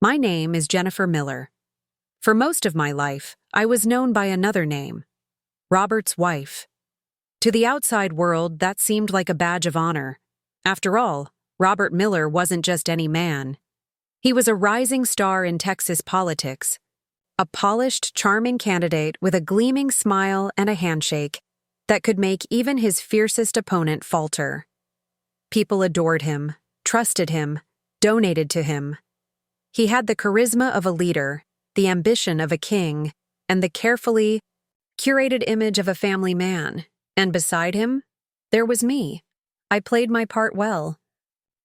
My name is Jennifer Miller. For most of my life, I was known by another name, Robert's wife. To the outside world, that seemed like a badge of honor. After all, Robert Miller wasn't just any man. He was a rising star in Texas politics, a polished, charming candidate with a gleaming smile and a handshake that could make even his fiercest opponent falter. People adored him, trusted him, donated to him. He had the charisma of a leader, the ambition of a king, and the carefully curated image of a family man. And beside him, there was me. I played my part well.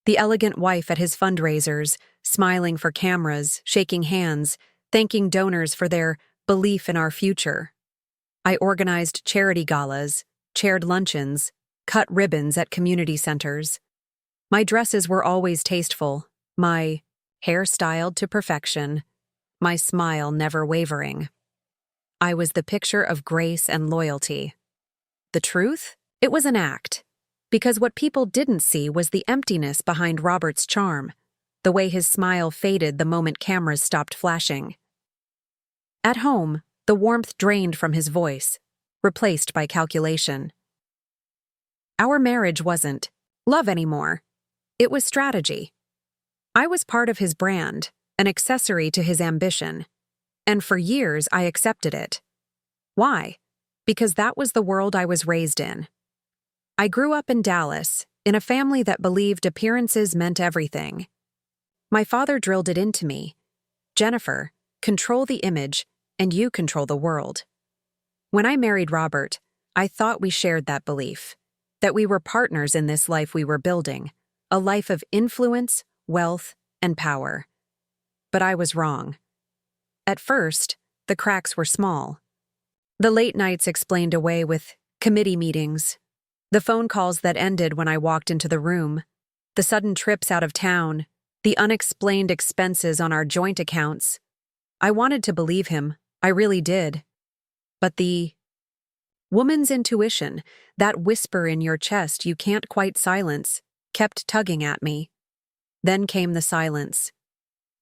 The elegant wife at his fundraisers, smiling for cameras, shaking hands, thanking donors for their belief in our future. I organized charity galas, chaired luncheons, cut ribbons at community centers. My dresses were always tasteful, my hair styled to perfection, my smile never wavering. I was the picture of grace and loyalty. The truth? It was an act. Because what people didn't see was the emptiness behind Robert's charm, the way his smile faded the moment cameras stopped flashing. At home, the warmth drained from his voice, replaced by calculation. Our marriage wasn't love anymore. It was strategy. I was part of his brand, an accessory to his ambition, and for years I accepted it. Why? Because that was the world I was raised in. I grew up in Dallas, in a family that believed appearances meant everything. My father drilled it into me. Jennifer, control the image, and you control the world. When I married Robert, I thought we shared that belief, that we were partners in this life we were building, a life of influence, wealth, and power. But I was wrong. At first, the cracks were small. The late nights explained away with committee meetings, the phone calls that ended when I walked into the room, the sudden trips out of town, the unexplained expenses on our joint accounts. I wanted to believe him, I really did. But the woman's intuition, that whisper in your chest you can't quite silence, kept tugging at me. Then came the silence.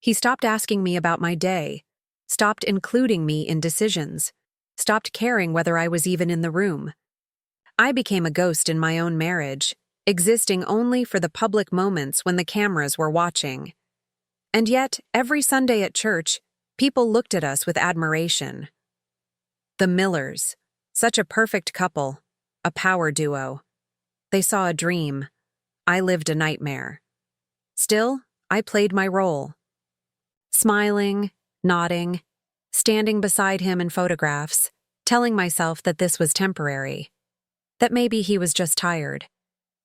He stopped asking me about my day, stopped including me in decisions, stopped caring whether I was even in the room. I became a ghost in my own marriage, existing only for the public moments when the cameras were watching. And yet, every Sunday at church, people looked at us with admiration. The Millers, such a perfect couple, a power duo. They saw a dream. I lived a nightmare. Still, I played my role. Smiling, nodding, standing beside him in photographs, telling myself that this was temporary. That maybe he was just tired.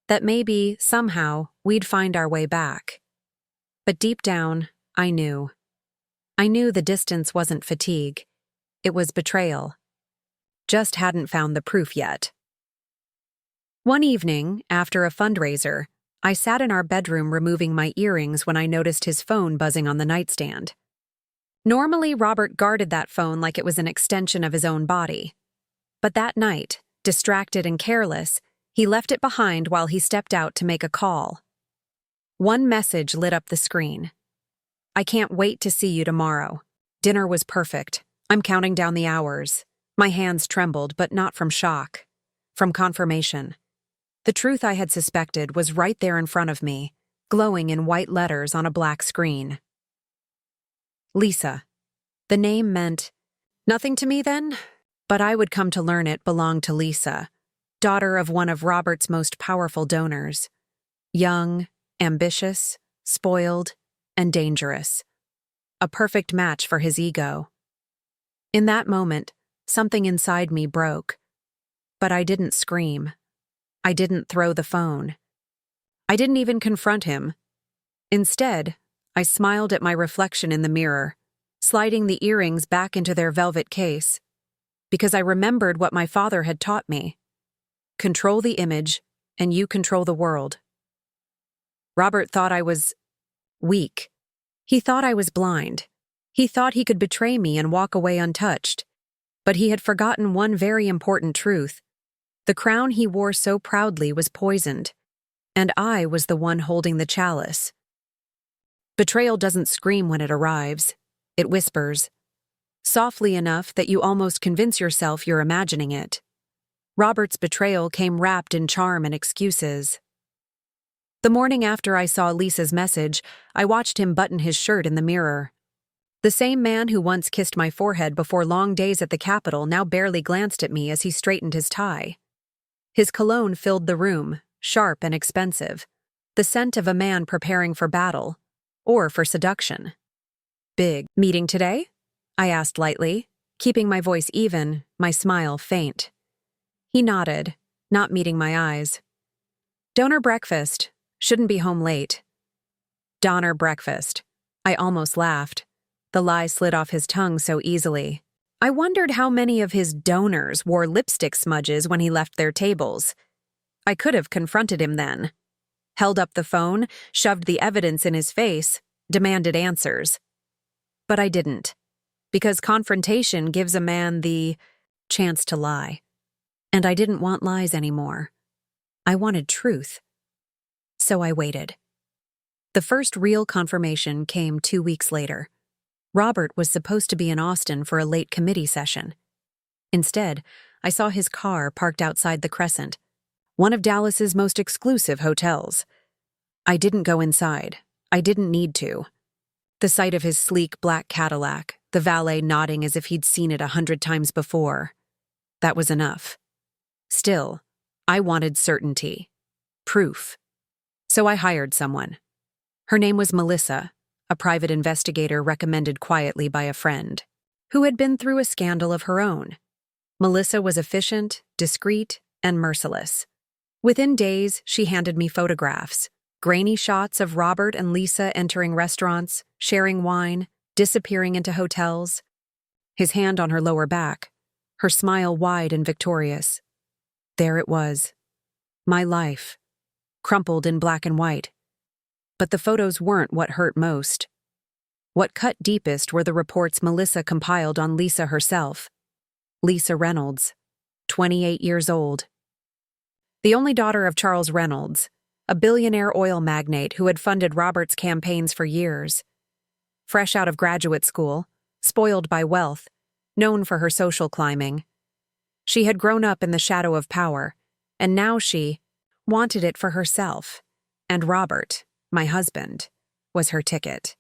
That maybe, somehow, we'd find our way back. But deep down, I knew. I knew the distance wasn't fatigue. It was betrayal. Just hadn't found the proof yet. One evening, after a fundraiser, I sat in our bedroom removing my earrings when I noticed his phone buzzing on the nightstand. Normally, Robert guarded that phone like it was an extension of his own body. But that night, distracted and careless, he left it behind while he stepped out to make a call. One message lit up the screen. I can't wait to see you tomorrow. Dinner was perfect. I'm counting down the hours. My hands trembled, but not from shock. From confirmation. The truth I had suspected was right there in front of me, glowing in white letters on a black screen. Lisa. The name meant nothing to me then, but I would come to learn it belonged to Lisa, daughter of one of Robert's most powerful donors. Young, ambitious, spoiled, and dangerous. A perfect match for his ego. In that moment, something inside me broke. But I didn't scream. I didn't throw the phone. I didn't even confront him. Instead, I smiled at my reflection in the mirror, sliding the earrings back into their velvet case, because I remembered what my father had taught me. Control the image, and you control the world. Robert thought I was weak. He thought I was blind. He thought he could betray me and walk away untouched. But he had forgotten one very important truth. The crown he wore so proudly was poisoned, and I was the one holding the chalice. Betrayal doesn't scream when it arrives. It whispers, softly enough that you almost convince yourself you're imagining it. Robert's betrayal came wrapped in charm and excuses. The morning after I saw Lisa's message, I watched him button his shirt in the mirror. The same man who once kissed my forehead before long days at the Capitol now barely glanced at me as he straightened his tie. His cologne filled the room, sharp and expensive, the scent of a man preparing for battle, or for seduction. Big meeting today? I asked lightly, keeping my voice even, my smile faint. He nodded, not meeting my eyes. Donor breakfast. Shouldn't be home late. Donor breakfast. I almost laughed. The lie slid off his tongue so easily. I wondered how many of his donors wore lipstick smudges when he left their tables. I could have confronted him then. Held up the phone, shoved the evidence in his face, demanded answers. But I didn't, because confrontation gives a man the chance to lie. And I didn't want lies anymore. I wanted truth. So I waited. The first real confirmation came 2 weeks later. Robert was supposed to be in Austin for a late committee session. Instead, I saw his car parked outside the Crescent, one of Dallas's most exclusive hotels. I didn't go inside. I didn't need to. The sight of his sleek black Cadillac, the valet nodding as if he'd seen it 100 times before, that was enough. Still, I wanted certainty. Proof. So I hired someone. Her name was Melissa, a private investigator recommended quietly by a friend, who had been through a scandal of her own. Melissa was efficient, discreet, and merciless. Within days, she handed me photographs, grainy shots of Robert and Lisa entering restaurants, sharing wine, disappearing into hotels. His hand on her lower back, her smile wide and victorious. There it was. My life. Crumpled in black and white. But the photos weren't what hurt most. What cut deepest were the reports Melissa compiled on Lisa herself. Lisa Reynolds, 28 years old. The only daughter of Charles Reynolds, a billionaire oil magnate who had funded Robert's campaigns for years. Fresh out of graduate school, spoiled by wealth, known for her social climbing. She had grown up in the shadow of power, and now she wanted it for herself, and Robert, my husband, was her ticket.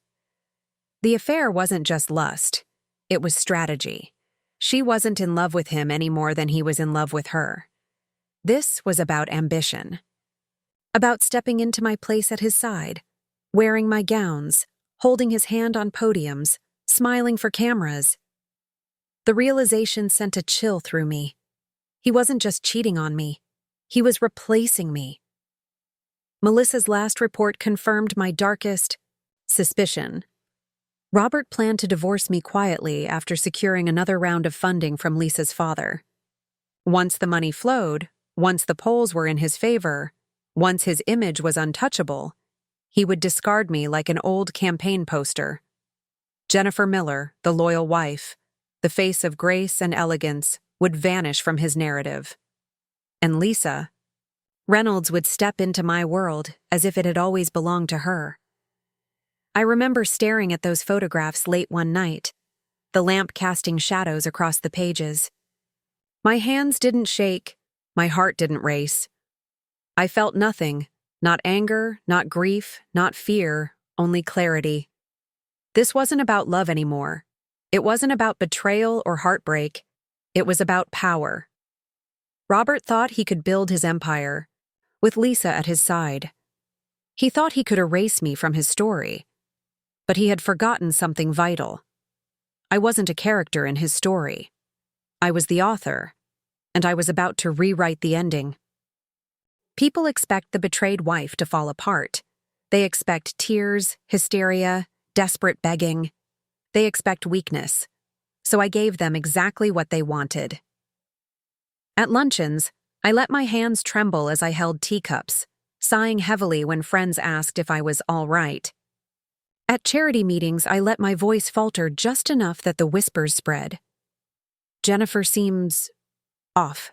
The affair wasn't just lust, it was strategy. She wasn't in love with him any more than he was in love with her. This was about ambition. About stepping into my place at his side, wearing my gowns, holding his hand on podiums, smiling for cameras. The realization sent a chill through me. He wasn't just cheating on me. He was replacing me. Melissa's last report confirmed my darkest suspicion. Robert planned to divorce me quietly after securing another round of funding from Lisa's father. Once the money flowed, once the polls were in his favor, once his image was untouchable, he would discard me like an old campaign poster. Jennifer Miller, the loyal wife, the face of grace and elegance, would vanish from his narrative. And Lisa, Reynolds would step into my world as if it had always belonged to her. I remember staring at those photographs late one night, the lamp casting shadows across the pages. My hands didn't shake, my heart didn't race. I felt nothing, not anger, not grief, not fear, only clarity. This wasn't about love anymore. It wasn't about betrayal or heartbreak. It was about power. Robert thought he could build his empire, with Lisa at his side. He thought he could erase me from his story, but he had forgotten something vital. I wasn't a character in his story. I was the author, and I was about to rewrite the ending. People expect the betrayed wife to fall apart. They expect tears, hysteria, desperate begging. They expect weakness. So I gave them exactly what they wanted. At luncheons, I let my hands tremble as I held teacups, sighing heavily when friends asked if I was all right. At charity meetings, I let my voice falter just enough that the whispers spread. Jennifer seems off.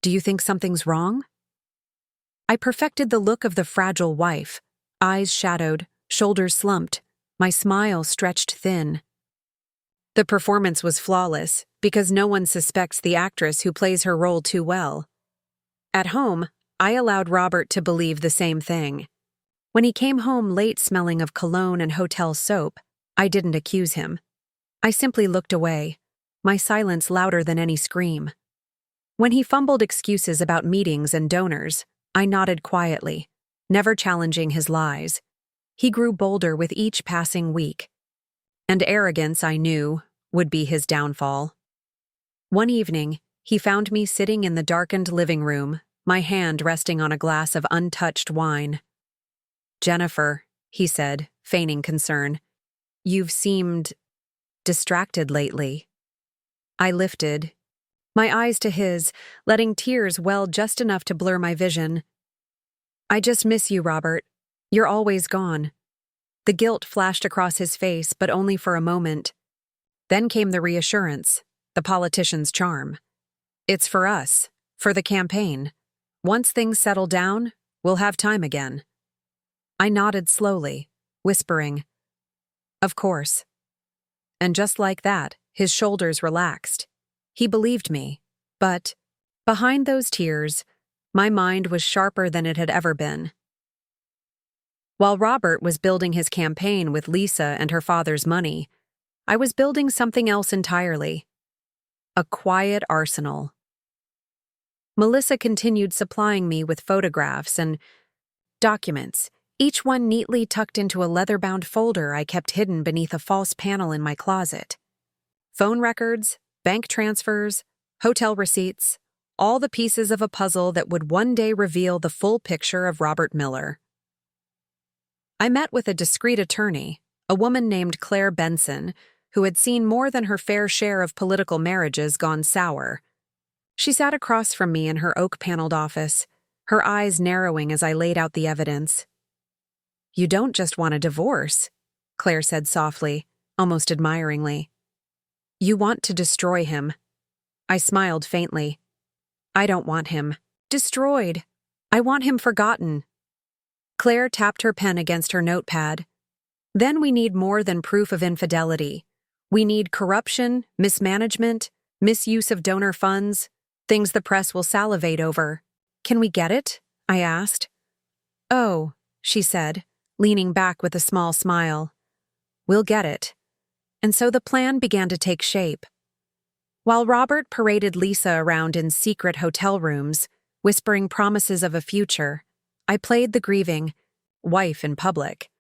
Do you think something's wrong? I perfected the look of the fragile wife, eyes shadowed, shoulders slumped, My smile stretched thin. The performance was flawless because no one suspects the actress who plays her role too well. At home, I allowed Robert to believe the same thing. When he came home late smelling of cologne and hotel soap, I didn't accuse him. I simply looked away, my silence louder than any scream. When he fumbled excuses about meetings and donors, I nodded quietly, never challenging his lies. He grew bolder with each passing week. And arrogance, I knew, would be his downfall. One evening, he found me sitting in the darkened living room, my hand resting on a glass of untouched wine. "Jennifer," he said, feigning concern, "you've seemed distracted lately." I lifted, my eyes to his, letting tears well just enough to blur my vision. "I just miss you, Robert. You're always gone." The guilt flashed across his face, but only for a moment. Then came the reassurance, the politician's charm. "It's for us, for the campaign. Once things settle down, we'll have time again." I nodded slowly, whispering, "Of course." And just like that, his shoulders relaxed. He believed me, but behind those tears, my mind was sharper than it had ever been. While Robert was building his campaign with Lisa and her father's money, I was building something else entirely. A quiet arsenal. Melissa continued supplying me with photographs and documents, each one neatly tucked into a leather-bound folder I kept hidden beneath a false panel in my closet. Phone records, bank transfers, hotel receipts, all the pieces of a puzzle that would one day reveal the full picture of Robert Miller. I met with a discreet attorney, a woman named Claire Benson, who had seen more than her fair share of political marriages gone sour. She sat across from me in her oak-paneled office, her eyes narrowing as I laid out the evidence. "You don't just want a divorce," Claire said softly, almost admiringly. "You want to destroy him." I smiled faintly. "I don't want him destroyed. I want him forgotten." Claire tapped her pen against her notepad. "Then we need more than proof of infidelity. We need corruption, mismanagement, misuse of donor funds, things the press will salivate over. Can we get it?" I asked. "Oh," she said, leaning back with a small smile. "We'll get it." And so the plan began to take shape. While Robert paraded Lisa around in secret hotel rooms, whispering promises of a future, I played the grieving wife in public.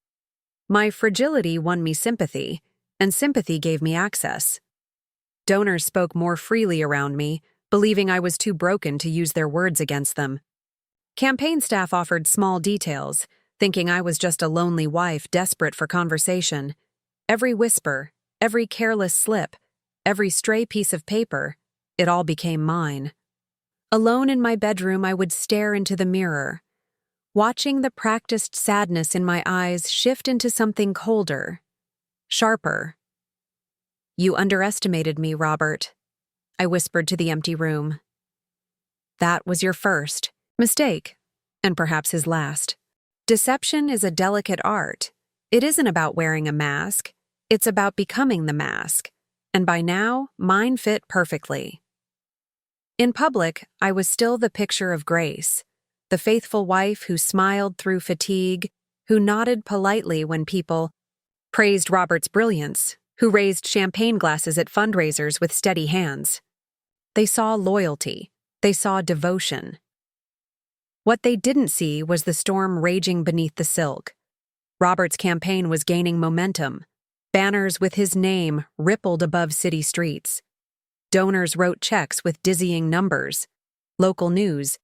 My fragility won me sympathy, and sympathy gave me access. Donors spoke more freely around me, believing I was too broken to use their words against them. Campaign staff offered small details, thinking I was just a lonely wife desperate for conversation. Every whisper, every careless slip, every stray piece of paper, it all became mine. Alone in my bedroom, I would stare into the mirror, watching the practiced sadness in my eyes shift into something colder, sharper. "You underestimated me, Robert," I whispered to the empty room. "That was your first mistake, and perhaps his last. Deception is a delicate art. It isn't about wearing a mask, it's about becoming the mask, and by now, mine fit perfectly." In public, I was still the picture of grace, the faithful wife who smiled through fatigue, who nodded politely when people praised Robert's brilliance, who raised champagne glasses at fundraisers with steady hands. They saw loyalty. They saw devotion. What they didn't see was the storm raging beneath the silk. Robert's campaign was gaining momentum. Banners with his name rippled above city streets. Donors wrote checks with dizzying numbers. Local news.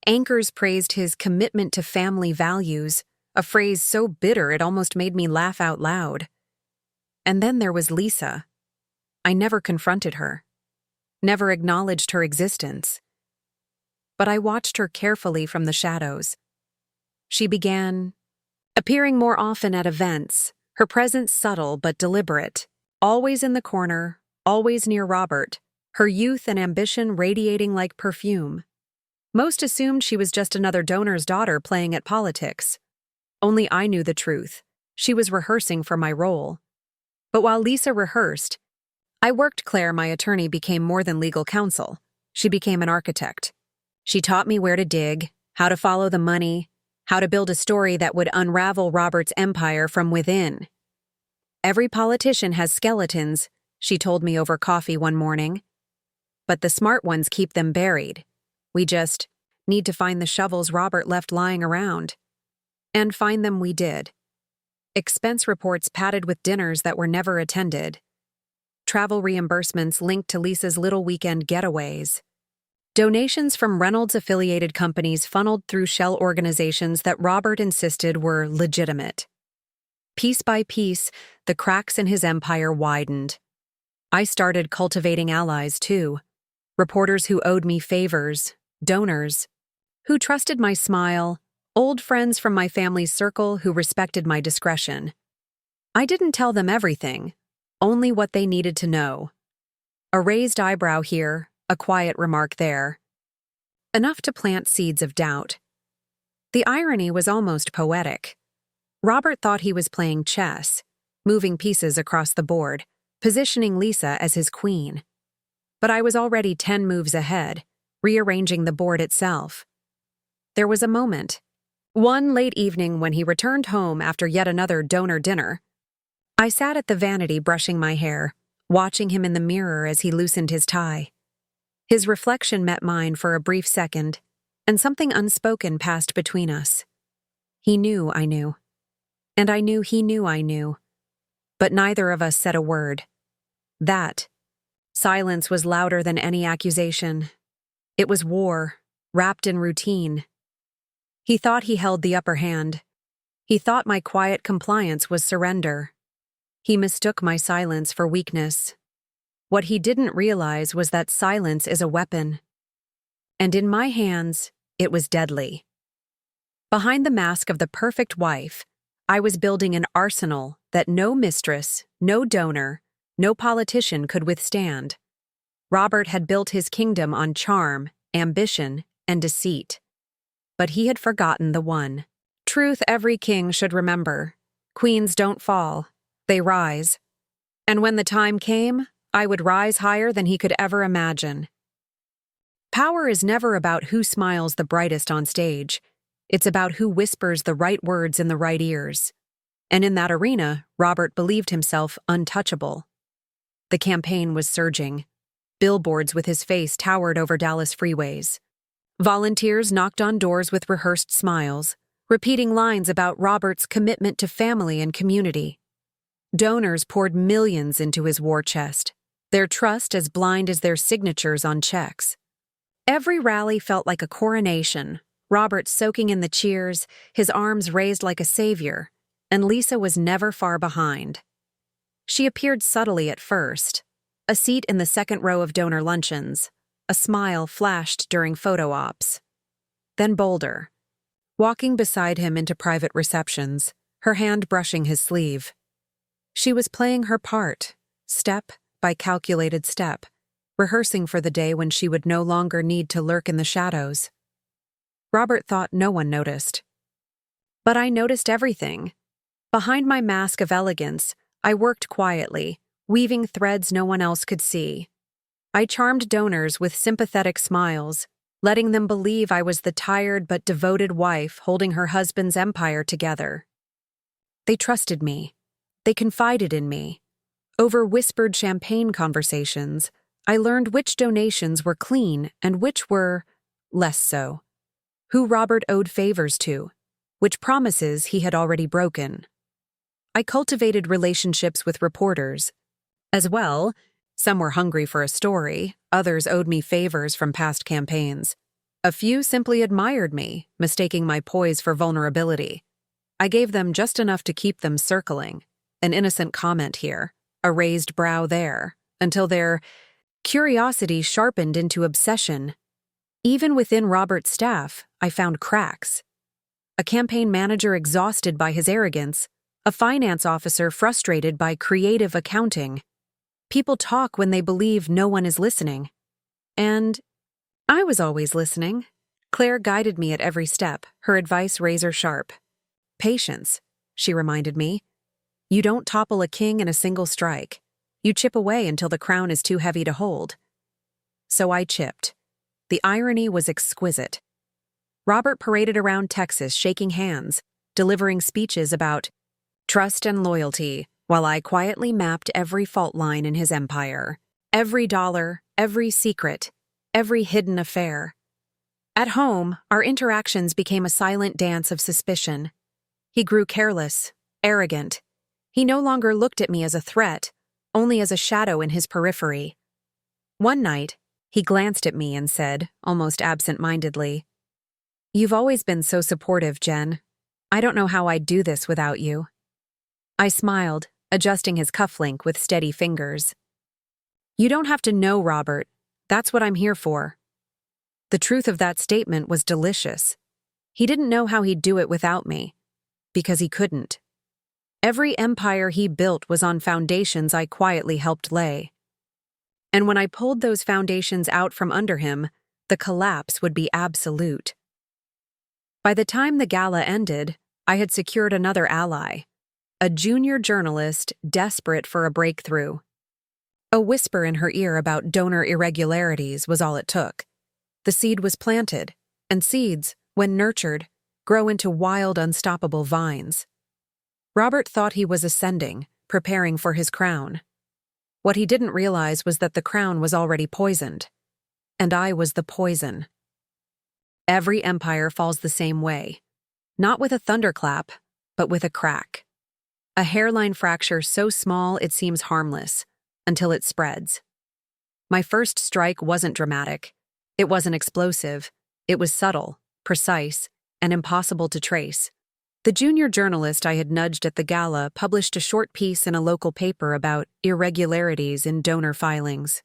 Anchors praised his commitment to family values, a phrase so bitter it almost made me laugh out loud. And then there was Lisa. I never confronted her, never acknowledged her existence. But I watched her carefully from the shadows. She began appearing more often at events, her presence subtle but deliberate, always in the corner, always near Robert, her youth and ambition radiating like perfume. Most assumed she was just another donor's daughter playing at politics. Only I knew the truth. She was rehearsing for my role. But while Lisa rehearsed, I worked. Claire, my attorney, became more than legal counsel. She became an architect. She taught me where to dig, how to follow the money, how to build a story that would unravel Robert's empire from within. Every politician has skeletons, she told me over coffee one morning. But the smart ones keep them buried. We just need to find the shovels Robert left lying around. And find them we did. Expense reports padded with dinners that were never attended. Travel reimbursements linked to Lisa's little weekend getaways. Donations from Reynolds-affiliated companies funneled through shell organizations that Robert insisted were legitimate. Piece by piece, the cracks in his empire widened. I started cultivating allies, too. Reporters who owed me favors, donors, who trusted my smile, old friends from my family's circle who respected my discretion. I didn't tell them everything, only what they needed to know. A raised eyebrow here, a quiet remark there. Enough to plant seeds of doubt. The irony was almost poetic. Robert thought he was playing chess, moving pieces across the board, positioning Lisa as his queen. But I was already 10 moves ahead, rearranging the board itself. There was a moment. One late evening when he returned home after yet another donor dinner. I sat at the vanity brushing my hair, watching him in the mirror as he loosened his tie. His reflection met mine for a brief second, and something unspoken passed between us. He knew I knew. And I knew he knew I knew. But neither of us said a word. That silence was louder than any accusation. It was war, wrapped in routine. He thought he held the upper hand. He thought my quiet compliance was surrender. He mistook my silence for weakness. What he didn't realize was that silence is a weapon. And in my hands, it was deadly. Behind the mask of the perfect wife, I was building an arsenal that no mistress, no donor, no politician could withstand. Robert had built his kingdom on charm, ambition, and deceit. But he had forgotten the one truth every king should remember. Queens don't fall, they rise. And when the time came, I would rise higher than he could ever imagine. Power is never about who smiles the brightest on stage. It's about who whispers the right words in the right ears. And in that arena, Robert believed himself untouchable. The campaign was surging. Billboards with his face towered over Dallas freeways. Volunteers knocked on doors with rehearsed smiles, repeating lines about Robert's commitment to family and community. Donors poured millions into his war chest, their trust as blind as their signatures on checks. Every rally felt like a coronation, Robert soaking in the cheers, his arms raised like a savior, and Lisa was never far behind. She appeared subtly at first, a seat in the second row of donor luncheons, a smile flashed during photo ops. Then bolder, walking beside him into private receptions, her hand brushing his sleeve. She was playing her part, step by calculated step, rehearsing for the day when she would no longer need to lurk in the shadows. Robert thought no one noticed. But I noticed everything. Behind my mask of elegance, I worked quietly, weaving threads no one else could see. I charmed donors with sympathetic smiles, letting them believe I was the tired but devoted wife holding her husband's empire together. They trusted me. They confided in me. Over whispered champagne conversations, I learned which donations were clean and which were less so. Who Robert owed favors to, which promises he had already broken. I cultivated relationships with reporters. As well, some were hungry for a story, others owed me favors from past campaigns. A few simply admired me, mistaking my poise for vulnerability. I gave them just enough to keep them circling, an innocent comment here, a raised brow there, until their curiosity sharpened into obsession. Even within Robert's staff, I found cracks. A campaign manager exhausted by his arrogance, a finance officer frustrated by creative accounting. People talk when they believe no one is listening. And I was always listening. Claire guided me at every step, her advice razor sharp. Patience, she reminded me. You don't topple a king in a single strike. You chip away until the crown is too heavy to hold. So I chipped. The irony was exquisite. Robert paraded around Texas shaking hands, delivering speeches about trust and loyalty, while I quietly mapped every fault line in his empire. Every dollar, every secret, every hidden affair. At home, our interactions became a silent dance of suspicion. He grew careless, arrogant. He no longer looked at me as a threat, only as a shadow in his periphery. One night, he glanced at me and said, almost absent-mindedly, "You've always been so supportive, Jen. I don't know how I'd do this without you." I smiled, adjusting his cufflink with steady fingers. "You don't have to know, Robert. That's what I'm here for." The truth of that statement was delicious. He didn't know how he'd do it without me, because he couldn't. Every empire he built was on foundations I quietly helped lay. And when I pulled those foundations out from under him, the collapse would be absolute. By the time the gala ended, I had secured another ally, a junior journalist desperate for a breakthrough. A whisper in her ear about donor irregularities was all it took. The seed was planted, and seeds, when nurtured, grow into wild, unstoppable vines. Robert thought he was ascending, preparing for his crown. What he didn't realize was that the crown was already poisoned, and I was the poison. Every empire falls the same way, not with a thunderclap, but with a crack. A hairline fracture so small it seems harmless, until it spreads. My first strike wasn't dramatic. It wasn't explosive. It was subtle, precise, and impossible to trace. The junior journalist I had nudged at the gala published a short piece in a local paper about irregularities in donor filings.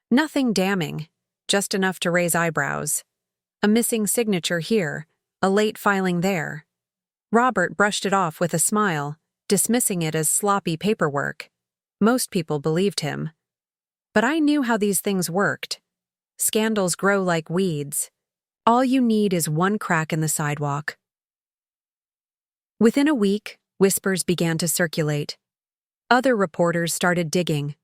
Nothing damning, just enough to raise eyebrows. A missing signature here, a late filing there. Robert brushed it off with a smile, dismissing it as sloppy paperwork. Most people believed him. But I knew how these things worked. Scandals grow like weeds. All you need is one crack in the sidewalk. Within a week, whispers began to circulate. Other reporters started digging.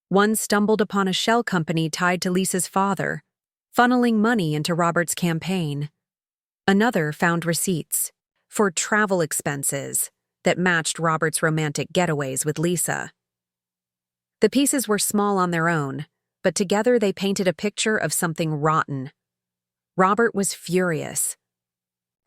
One stumbled upon a shell company tied to Lisa's father, funneling money into Robert's campaign. Another found receipts for travel expenses that matched Robert's romantic getaways with Lisa. The pieces were small on their own, but together they painted a picture of something rotten. Robert was furious.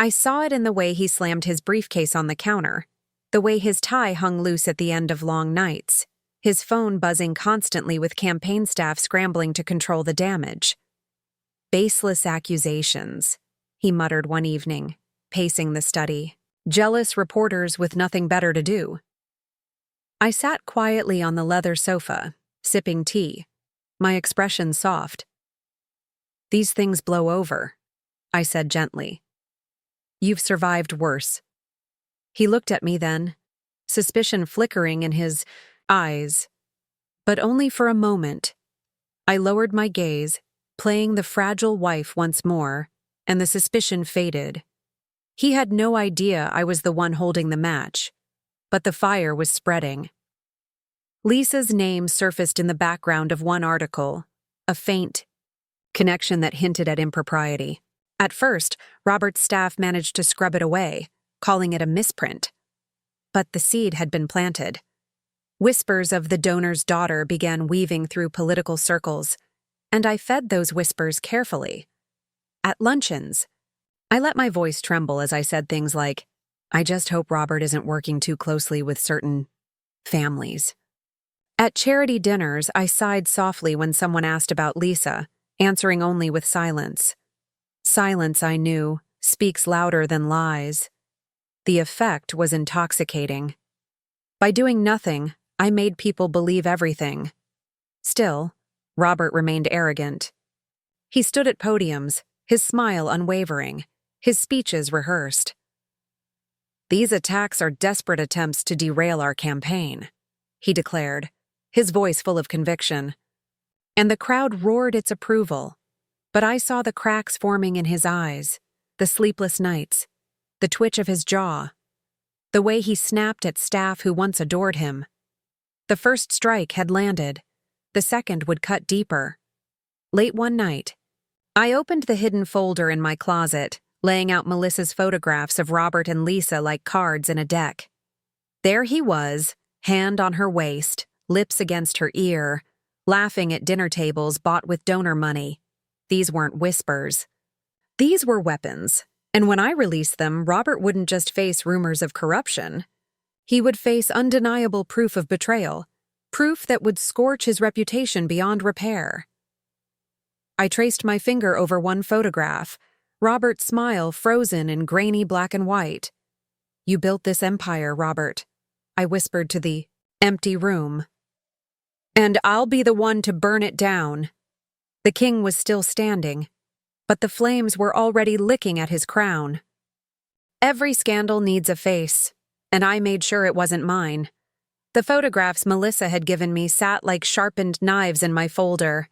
I saw it in the way he slammed his briefcase on the counter, the way his tie hung loose at the end of long nights, his phone buzzing constantly with campaign staff scrambling to control the damage. "Baseless accusations," he muttered one evening, pacing the study. "Jealous reporters with nothing better to do." I sat quietly on the leather sofa, sipping tea, my expression soft. "These things blow over," I said gently. "You've survived worse." He looked at me then, suspicion flickering in his eyes. But only for a moment. I lowered my gaze, playing the fragile wife once more, and the suspicion faded. He had no idea I was the one holding the match, but the fire was spreading. Lisa's name surfaced in the background of one article, a faint connection that hinted at impropriety. At first, Robert's staff managed to scrub it away, calling it a misprint. But the seed had been planted. Whispers of the donor's daughter began weaving through political circles, and I fed those whispers carefully. At luncheons, I let my voice tremble as I said things like, "I just hope Robert isn't working too closely with certain families." At charity dinners, I sighed softly when someone asked about Lisa, answering only with silence. Silence, I knew, speaks louder than lies. The effect was intoxicating. By doing nothing, I made people believe everything. Still, Robert remained arrogant. He stood at podiums, his smile unwavering, his speeches rehearsed. "These attacks are desperate attempts to derail our campaign," he declared, his voice full of conviction. And the crowd roared its approval. But I saw the cracks forming in his eyes, the sleepless nights, the twitch of his jaw. The way he snapped at staff who once adored him. The first strike had landed. The second would cut deeper. Late one night, I opened the hidden folder in my closet, laying out Melissa's photographs of Robert and Lisa like cards in a deck. There he was, hand on her waist, lips against her ear, laughing at dinner tables bought with donor money. These weren't whispers. These were weapons, and when I released them, Robert wouldn't just face rumors of corruption. He would face undeniable proof of betrayal, proof that would scorch his reputation beyond repair. I traced my finger over one photograph, Robert's smile frozen in grainy black and white. "You built this empire, Robert," I whispered to the empty room. "And I'll be the one to burn it down." The king was still standing, but the flames were already licking at his crown. Every scandal needs a face, and I made sure it wasn't mine. The photographs Melissa had given me sat like sharpened knives in my folder,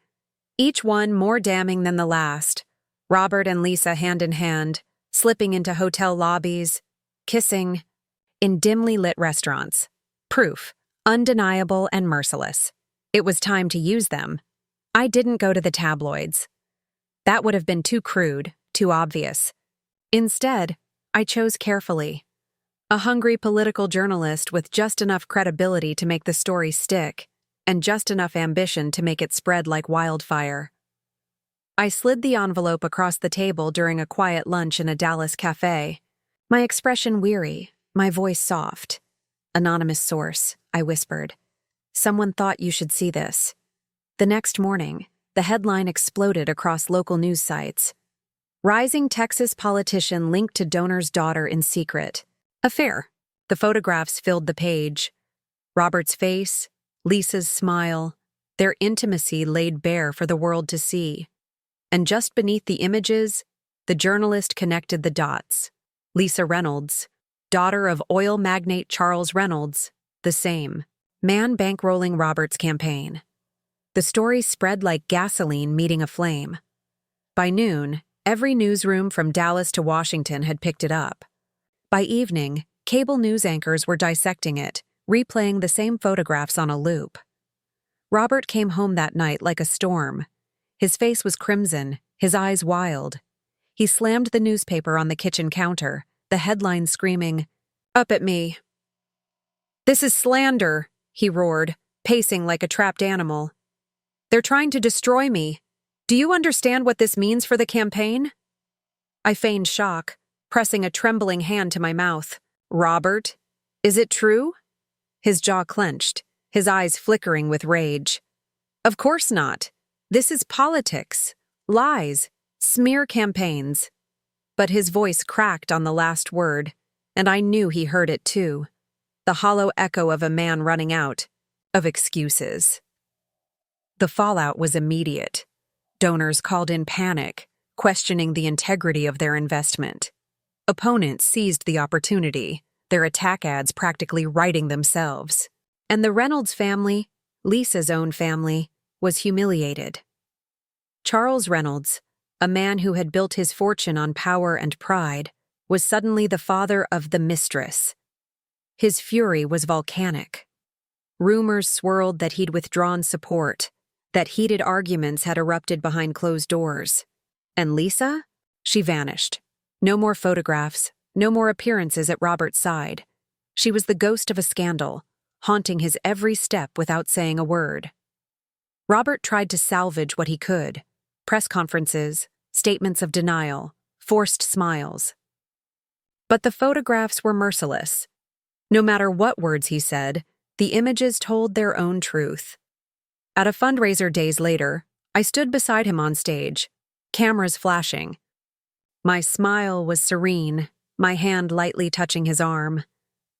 each one more damning than the last. Robert and Lisa hand in hand, slipping into hotel lobbies, kissing, in dimly lit restaurants. Proof, undeniable and merciless. It was time to use them. I didn't go to the tabloids. That would have been too crude, too obvious. Instead, I chose carefully. A hungry political journalist with just enough credibility to make the story stick, and just enough ambition to make it spread like wildfire. I slid the envelope across the table during a quiet lunch in a Dallas cafe, my expression weary, my voice soft. "Anonymous source," I whispered. "Someone thought you should see this." The next morning, the headline exploded across local news sites. "Rising Texas politician linked to donor's daughter in secret." Affair. The photographs filled the page. Robert's face, Lisa's smile, their intimacy laid bare for the world to see. And just beneath the images, the journalist connected the dots. Lisa Reynolds, daughter of oil magnate Charles Reynolds, the same man bankrolling Robert's campaign. The story spread like gasoline meeting a flame. By noon, every newsroom from Dallas to Washington had picked it up. By evening, cable news anchors were dissecting it, replaying the same photographs on a loop. Robert came home that night like a storm. His face was crimson, his eyes wild. He slammed the newspaper on the kitchen counter, the headline screaming, "Up at me." "This is slander," he roared, pacing like a trapped animal. "They're trying to destroy me. Do you understand what this means for the campaign?" I feigned shock, pressing a trembling hand to my mouth. "Robert, is it true?" His jaw clenched, his eyes flickering with rage. "Of course not. This is politics, lies, smear campaigns." But his voice cracked on the last word, and I knew he heard it too. The hollow echo of a man running out of excuses. The fallout was immediate. Donors called in panic, questioning the integrity of their investment. Opponents seized the opportunity, their attack ads practically writing themselves. And the Reynolds family, Lisa's own family, was humiliated. Charles Reynolds, a man who had built his fortune on power and pride, was suddenly the father of the mistress. His fury was volcanic. Rumors swirled that he'd withdrawn support, that heated arguments had erupted behind closed doors. And Lisa? She vanished. No more photographs, no more appearances at Robert's side. She was the ghost of a scandal, haunting his every step without saying a word. Robert tried to salvage what he could: press conferences, statements of denial, forced smiles. But the photographs were merciless. No matter what words he said, the images told their own truth. At a fundraiser days later, I stood beside him on stage, cameras flashing. My smile was serene, my hand lightly touching his arm.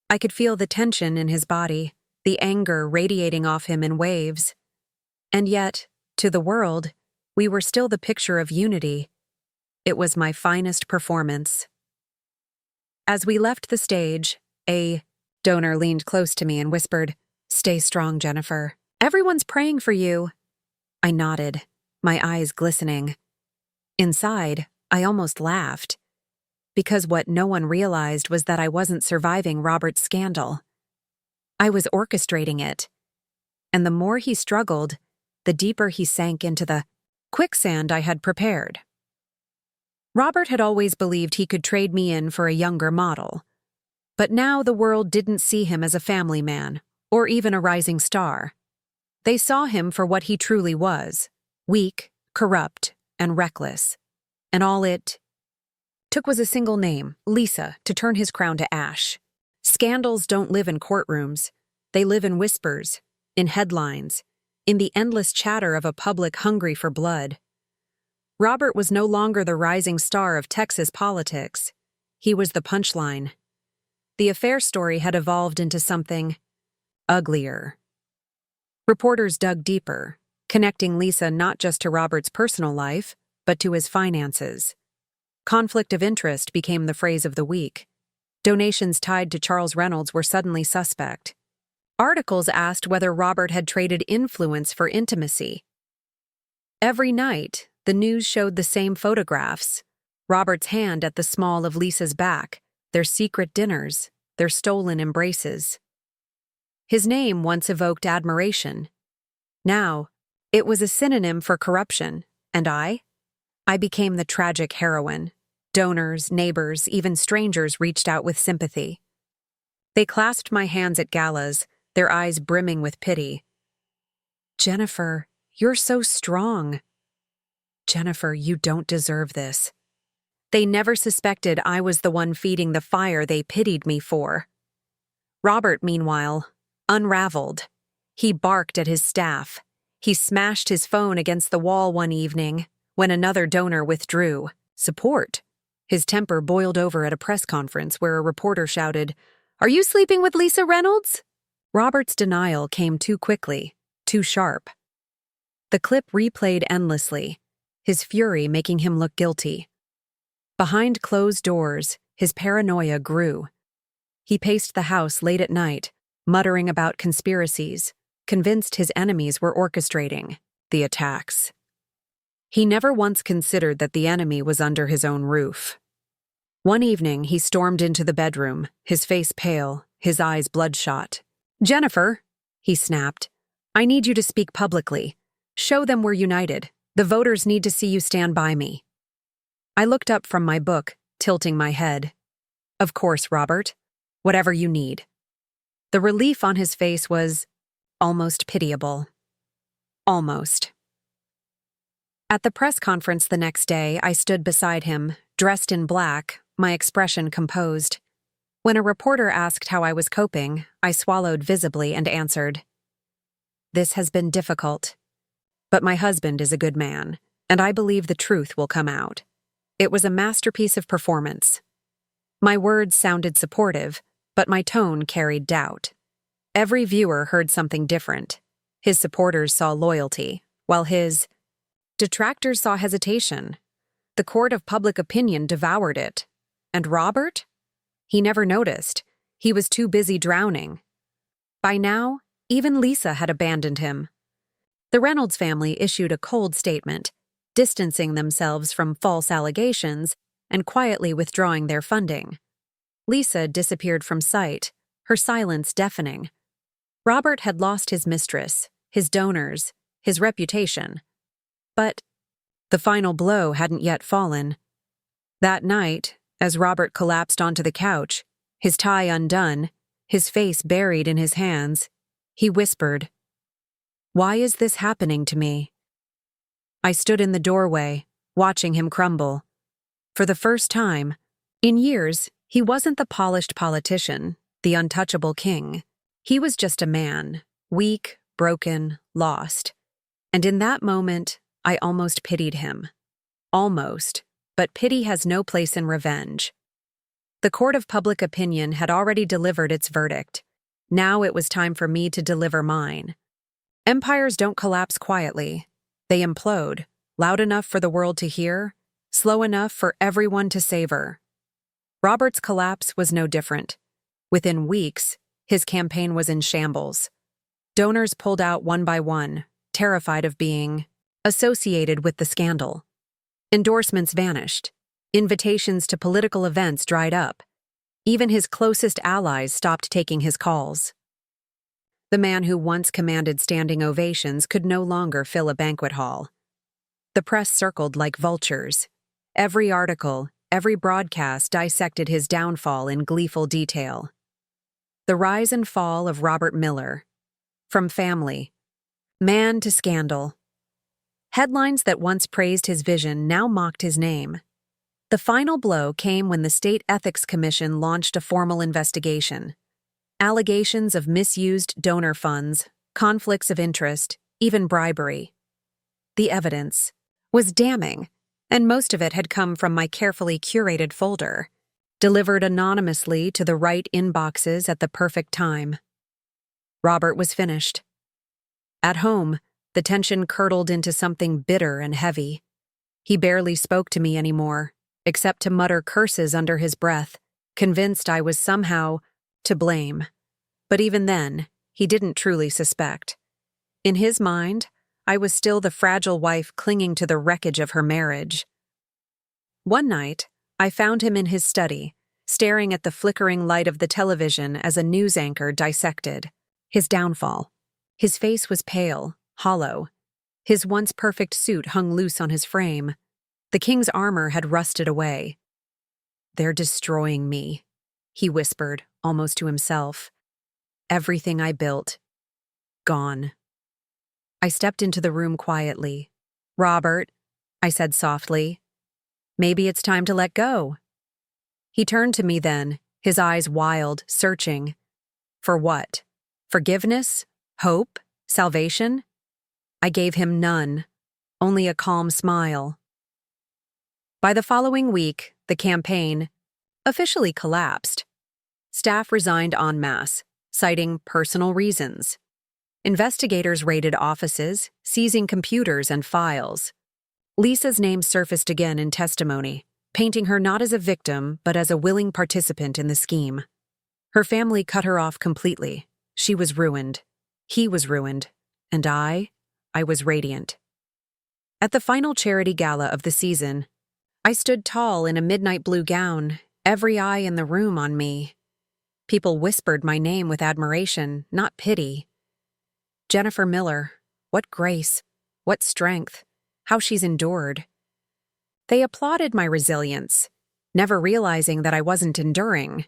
I could feel the tension in his body, the anger radiating off him in waves. And yet, to the world, we were still the picture of unity. It was my finest performance. As we left the stage, a donor leaned close to me and whispered, "Stay strong, Jennifer. Everyone's praying for you." I nodded, my eyes glistening. Inside, I almost laughed. because what no one realized was that I wasn't surviving Robert's scandal. I was orchestrating it. And the more he struggled, the deeper he sank into the quicksand I had prepared. Robert had always believed he could trade me in for a younger model. But now the world didn't see him as a family man, or even a rising star. They saw him for what he truly was: weak, corrupt, and reckless. And all it took was a single name, Lisa, to turn his crown to ash. Scandals don't live in courtrooms. They live in whispers, in headlines, in the endless chatter of a public hungry for blood. Robert was no longer the rising star of Texas politics. He was the punchline. The affair story had evolved into something uglier. Reporters dug deeper, connecting Lisa not just to Robert's personal life, but to his finances. Conflict of interest became the phrase of the week. Donations tied to Charles Reynolds were suddenly suspect. Articles asked whether Robert had traded influence for intimacy. Every night, the news showed the same photographs: Robert's hand at the small of Lisa's back, their secret dinners, their stolen embraces. His name once evoked admiration. Now, it was a synonym for corruption, and I became the tragic heroine. Donors, neighbors, even strangers reached out with sympathy. They clasped my hands at galas, their eyes brimming with pity. "Jennifer, you're so strong. Jennifer, you don't deserve this." They never suspected I was the one feeding the fire they pitied me for. Robert, meanwhile, unraveled. He barked at his staff. He smashed his phone against the wall one evening when another donor withdrew support. His temper boiled over at a press conference where a reporter shouted, "Are you sleeping with Lisa Reynolds?" Robert's denial came too quickly, too sharp. The clip replayed endlessly, his fury making him look guilty. Behind closed doors, his paranoia grew. He paced the house late at night, muttering about conspiracies, convinced his enemies were orchestrating the attacks. He never once considered that the enemy was under his own roof. One evening, he stormed into the bedroom, his face pale, his eyes bloodshot. "Jennifer," he snapped, "I need you to speak publicly. Show them we're united. The voters need to see you stand by me." I looked up from my book, tilting my head. "Of course, Robert. Whatever you need." The relief on his face was almost pitiable. Almost. At the press conference the next day, I stood beside him, dressed in black, my expression composed. When a reporter asked how I was coping, I swallowed visibly and answered, "This has been difficult. But my husband is a good man, and I believe the truth will come out." It was a masterpiece of performance. My words sounded supportive, but my tone carried doubt. Every viewer heard something different. His supporters saw loyalty, while his detractors saw hesitation. The court of public opinion devoured it. And Robert? He never noticed. He was too busy drowning. By now, even Lisa had abandoned him. The Reynolds family issued a cold statement, distancing themselves from false allegations and quietly withdrawing their funding. Lisa disappeared from sight, her silence deafening. Robert had lost his mistress, his donors, his reputation. But the final blow hadn't yet fallen. That night, as Robert collapsed onto the couch, his tie undone, his face buried in his hands, he whispered, "Why is this happening to me?" I stood in the doorway, watching him crumble. For the first time, in years, he wasn't the polished politician, the untouchable king. He was just a man, weak, broken, lost. And in that moment, I almost pitied him. Almost, but pity has no place in revenge. The court of public opinion had already delivered its verdict. Now it was time for me to deliver mine. Empires don't collapse quietly. They implode, loud enough for the world to hear, slow enough for everyone to savor. Robert's collapse was no different. Within weeks, his campaign was in shambles. Donors pulled out one by one, terrified of being associated with the scandal. Endorsements vanished. Invitations to political events dried up. Even his closest allies stopped taking his calls. The man who once commanded standing ovations could no longer fill a banquet hall. The press circled like vultures. Every article, every broadcast dissected his downfall in gleeful detail. The rise and fall of Robert Miller. From family, man to scandal. Headlines that once praised his vision now mocked his name. The final blow came when the State Ethics Commission launched a formal investigation. Allegations of misused donor funds, conflicts of interest, even bribery. The evidence was damning, and most of it had come from my carefully curated folder, delivered anonymously to the right inboxes at the perfect time. Robert was finished. At home, the tension curdled into something bitter and heavy. He barely spoke to me anymore, except to mutter curses under his breath, convinced I was somehow to blame. But even then, he didn't truly suspect. In his mind, I was still the fragile wife clinging to the wreckage of her marriage. One night, I found him in his study, staring at the flickering light of the television as a news anchor dissected his downfall. His face was pale, hollow. His once perfect suit hung loose on his frame. The king's armor had rusted away. "They're destroying me," he whispered, almost to himself. "Everything I built, gone." I stepped into the room quietly. "Robert," I said softly, "maybe it's time to let go." He turned to me then, his eyes wild, searching. For what? Forgiveness? Hope? Salvation? I gave him none, only a calm smile. By the following week, the campaign officially collapsed. Staff resigned en masse, citing personal reasons. Investigators raided offices, seizing computers and files. Lisa's name surfaced again in testimony, painting her not as a victim but as a willing participant in the scheme. Her family cut her off completely. She was ruined. He was ruined. And I was radiant. At the final charity gala of the season, I stood tall in a midnight blue gown, every eye in the room on me. People whispered my name with admiration, not pity. Jennifer Miller, what grace, what strength, how she's endured. They applauded my resilience, never realizing that I wasn't enduring.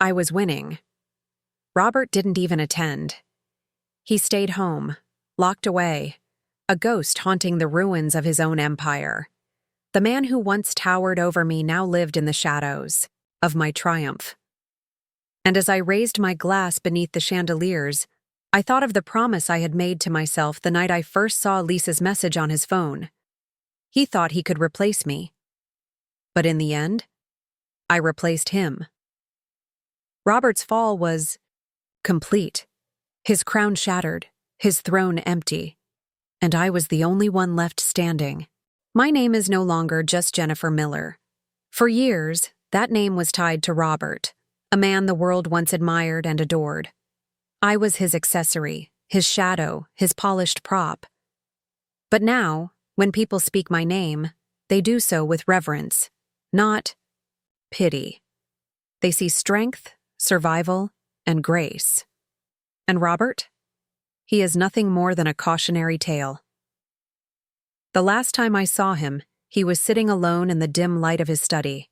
I was winning. Robert didn't even attend. He stayed home, locked away, a ghost haunting the ruins of his own empire. The man who once towered over me now lived in the shadows of my triumph. And as I raised my glass beneath the chandeliers, I thought of the promise I had made to myself the night I first saw Lisa's message on his phone. He thought he could replace me. But in the end, I replaced him. Robert's fall was complete. His crown shattered, his throne empty. And I was the only one left standing. My name is no longer just Jennifer Miller. For years, that name was tied to Robert, a man the world once admired and adored. I was his accessory, his shadow, his polished prop. But now, when people speak my name, they do so with reverence, not pity. They see strength, survival, and grace. And Robert? He is nothing more than a cautionary tale. The last time I saw him, he was sitting alone in the dim light of his study.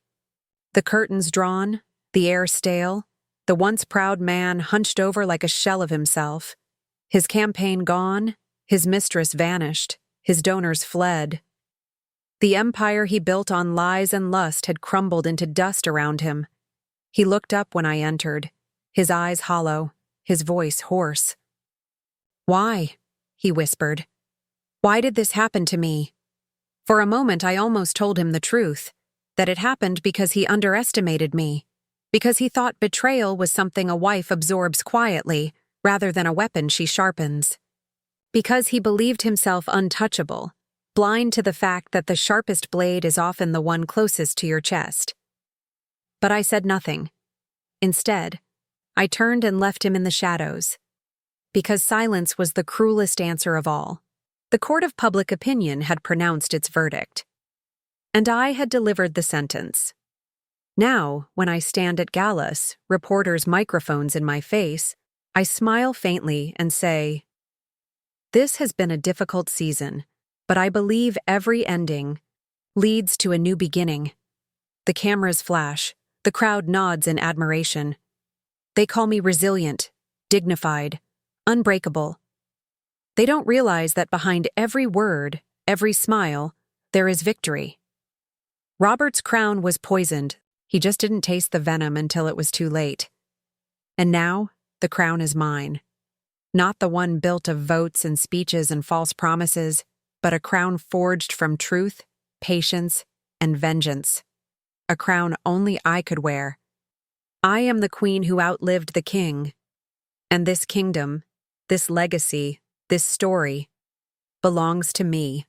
The curtains drawn, the air stale, the once proud man hunched over like a shell of himself. His campaign gone, his mistress vanished, his donors fled. The empire he built on lies and lust had crumbled into dust around him. He looked up when I entered, his eyes hollow, his voice hoarse. "Why?" he whispered. "Why did this happen to me?" For a moment I almost told him the truth, that it happened because he underestimated me, because he thought betrayal was something a wife absorbs quietly, rather than a weapon she sharpens. Because he believed himself untouchable, blind to the fact that the sharpest blade is often the one closest to your chest. But I said nothing. Instead, I turned and left him in the shadows. Because silence was the cruelest answer of all. The court of public opinion had pronounced its verdict. And I had delivered the sentence. Now, when I stand at galas, reporters' microphones in my face, I smile faintly and say, "This has been a difficult season, but I believe every ending leads to a new beginning." The cameras flash, the crowd nods in admiration. They call me resilient, dignified, unbreakable. They don't realize that behind every word, every smile, there is victory. Robert's crown was poisoned. He just didn't taste the venom until it was too late. And now, the crown is mine. Not the one built of votes and speeches and false promises, but a crown forged from truth, patience, and vengeance. A crown only I could wear. I am the queen who outlived the king. And this kingdom, this legacy, this story, belongs to me.